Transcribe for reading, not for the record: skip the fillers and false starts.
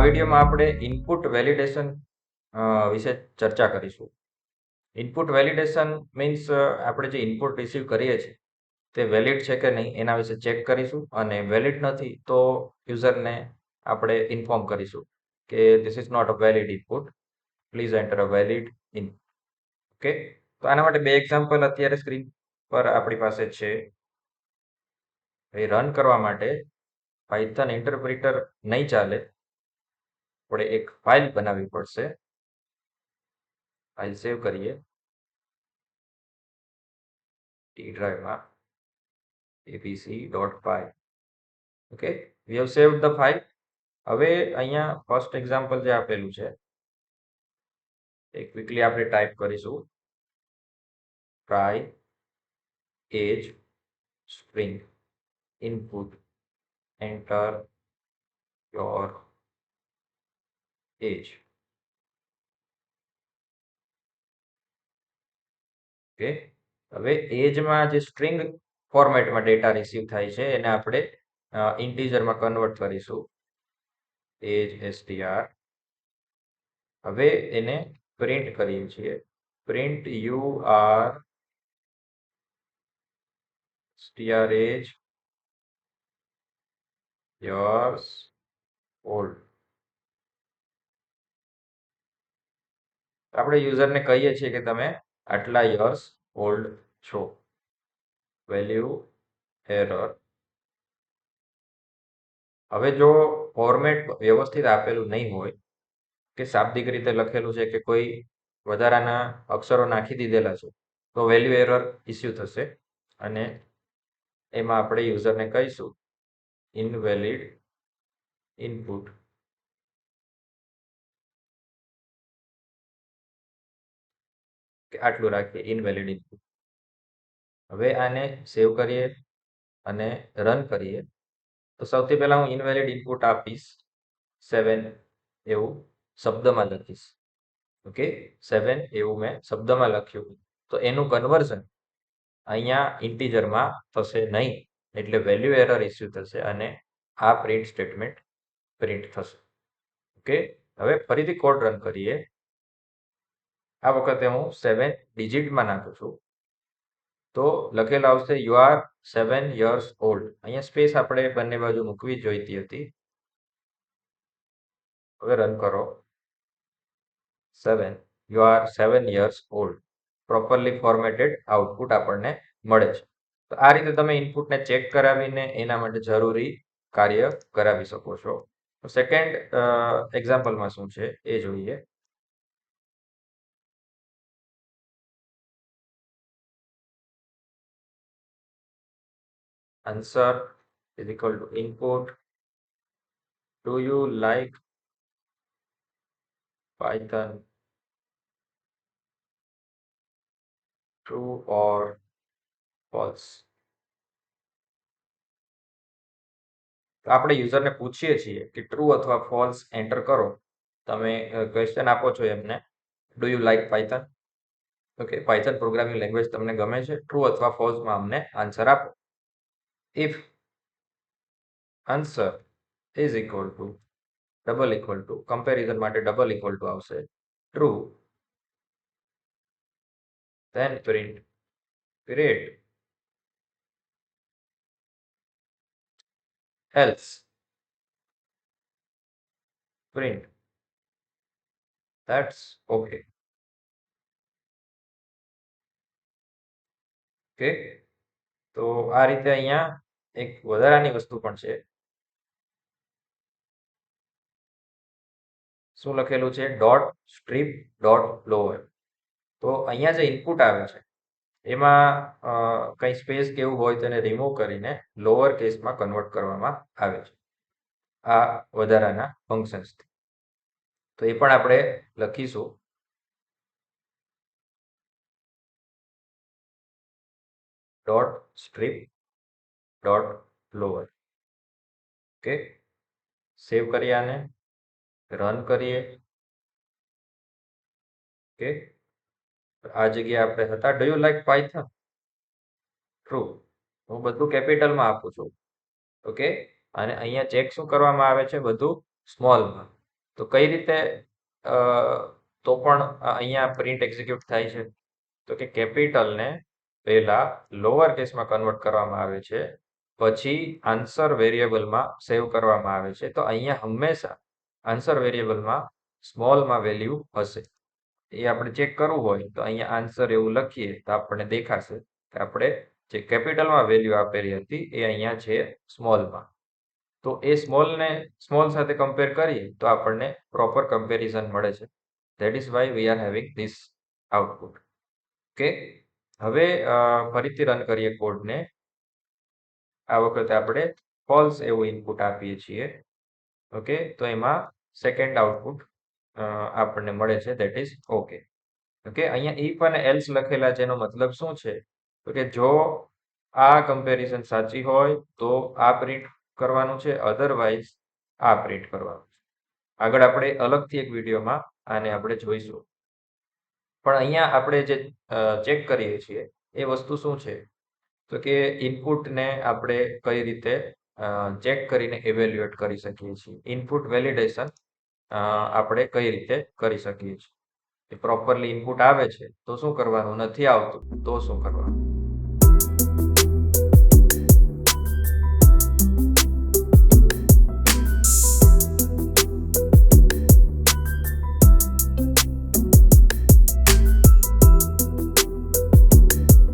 વિડીયોમાં આપણે input validation વિશે ચર્ચા કરીશું. ઇનપુટ વેલિડેશન મીન્સ આપણે જે ઇનપુટ રિસીવ કરીએ છીએ તે વેલિડ છે કે નહીં એના વિશે ચેક કરીશું, અને વેલિડ નથી તો યુઝરને આપણે ઇન્ફોર્મ કરીશું કે this is not a valid input, please enter a valid input. Okay, તો આના માટે બે એક્ઝામ્પલ અત્યારે સ્ક્રીન પર આપણી પાસે છે. એ રન કરવા માટે પાયથન ઇન્ટરપ્રિટર નહીં ચાલે, આપણે એક ફાઇલ બનાવવી પડશે. ફાઇલ સેવ કરીએ ટી ડ્રાઈવમાં abc.py. Okay, we have saved the file. હવે અહીંયા ફર્સ્ટ એક્ઝામ્પલ જે આપેલું છે એ ક્વિકલી આપણે ટાઈપ કરીશું, try age string input enter your age. Okay, હવે એજમાં જે સ્ટ્રિંગ ફોર્મેટમાં ડેટા રિસીવ થાય છે એને આપણે ઇન્ટીજરમાં કન્વર્ટ કરીશું, એજ str. હવે એને પ્રિન્ટ કરીએ છીએ, print UR str age years old. આપણે યુઝરને કહીએ છીએ કે તમે આટલા યર્સ ઓલ્ડ છો. Value error. હવે જો ફોર્મેટ વ્યવસ્થિત આપેલું નહીં હોય કે શાબ્દિક રીતે લખેલું છે કે કોઈ વધારાના અક્ષરો નાખી દીધેલા છે તો વેલ્યુ એરર ઇસ્યુ થશે, અને એમાં આપણે યુઝરને કહીશું ઇનવેલિડ ઇનપુટ. આટલું રાખીએ, ઇનવેલિડ ઇનપુટ. હવે આને સેવ કરીએ અને રન કરીએ તો સૌથી પહેલા હું ઇનવેલિડ ઇનપુટ આપીશ 7 એવું શબ્દમાં લખીશ. ઓકે, 7 એવું મેં શબ્દમાં લખ્યું, તો એનું કન્વર્ઝન અહીંયા ઇન્ટીજરમાં થશે નહીં, એટલે વેલ્યુ એરર ઇસ્યુ થશે અને આ પ્રિન્ટ સ્ટેટમેન્ટ પ્રિન્ટ થશે. ઓકે, હવે ફરીથી કોડ રન કરીએ. આ વખતે હું 7 ડિજિટમાં નાખું છું તો લખેલું આવશે યુ આર 7 years old. અહીંયા સ્પેસ આપણે બંને બાજુ મૂકવી જોઈતી હતી. હવે રન કરો, 7 you are 7 years old. Properly formatted output આપણને મળે છે. તો આ રીતે તમે ઇનપુટને ચેક કરાવીને એના માટે જરૂરી કાર્ય કરાવી શકો છો. સેકન્ડ એક્ઝામ્પલમાં શું છે એ જોઈએ. Answer is equal to input. Do you like Python? True or false? તો આપણે યુઝરને પૂછીએ છીએ કે ટ્રુ અથવા ફોલ્સ એન્ટર કરો. તમે ક્વેશ્ચન આપો છો એમને, do you like Python? Okay, Python programming language તમને ગમે છે? ટ્રુ અથવા ફોલ્સમાં અમને આન્સર આપો. If answer is equal to double equal to, comparison માટે ડબલ ઇક્વલ ટુ આવશે true, then print great, else print that's okay. Okay, તો આ રીતે અહીંયા એક વધારાની વસ્તુ પણ છે. શું લખેલું છે? Dot strip dot lower. તો અહીંયા જે ઇનપુટ આવે છે એમાં કંઈ સ્પેસ કે એવું હોય તેને રિમૂવ કરીને લોઅર કેસમાં કન્વર્ટ કરવામાં આવે છે આ વધારાના ફંક્શન્સથી. તો એ પણ આપણે લખીશું, dot strip dot lower. Okay, save કરીએ, આને રન કરીએ. ઓકે, આ જગ્યાએ આપણે હતા do you like Python? True. હું બધું કેપિટલમાં આપું છું. ઓકે, અને અહીંયા ચેક શું કરવામાં આવે છે? બધું સ્મોલમાં. તો કઈ રીતે તો પણ અહીંયા પ્રિન્ટ એક્ઝિક્યુટ થાય છે તો કે કેપિટલને પહેલા લોઅર કેસમાં કન્વર્ટ કરવામાં આવે છે, પછી આન્સર વેરિયેબલમાં સેવ કરવામાં આવે છે. તો અહીંયા હંમેશા આન્સર વેરિયેબલમાં સ્મોલમાં વેલ્યુ હશે. એ આપણે ચેક કરવું હોય તો અહીંયા આન્સર એવું લખીએ તો આપણને દેખાશે કે આપણે જે કેપિટલમાં વેલ્યુ આપેલી હતી એ અહીંયા છે સ્મોલમાં. તો એ સ્મોલ સાથે કમ્પેર કરીએ તો આપણને પ્રોપર કમ્પેરિઝન મળે છે. That is why we are having this output. Okay, હવે ફરીથી રન કરીએ કોડને. આ વખતે આપણે ફોલ્સ એવું ઇનપુટ આપીએ છીએ. ઓકે, તો એમાં સેકન્ડ આઉટપુટ આપણને મળે છે, ધેટ ઇઝ ઓકે. ઓકે, અહીંયા ઇફ અને એલ્સ લખેલા જેનો મતલબ શું છે તો કે જો આ કમ્પેરિઝન સાચી હોય તો આ પ્રિન્ટ કરવાનું છે, અધરવાઇઝ આ પ્રિન્ટ કરવાનું છે. આગળ આપણે અલગથી એક વિડીયોમાં આને આપણે જોઈશું. પણ અહીંયા આપણે જે ચેક કરીએ છીએ એ વસ્તુ શું છે તો કે ઇનપુટને આપણે કઈ રીતે ચેક કરીને ઇવેલ્યુએટ કરી શકીએ છીએ. ઇનપુટ વેલિડેશન આપણે કઈ રીતે કરી શકીએ છીએ. પ્રોપરલી ઇનપુટ આવે છે તો શું કરવાનું, નથી આવતું તો શું કરવાનું.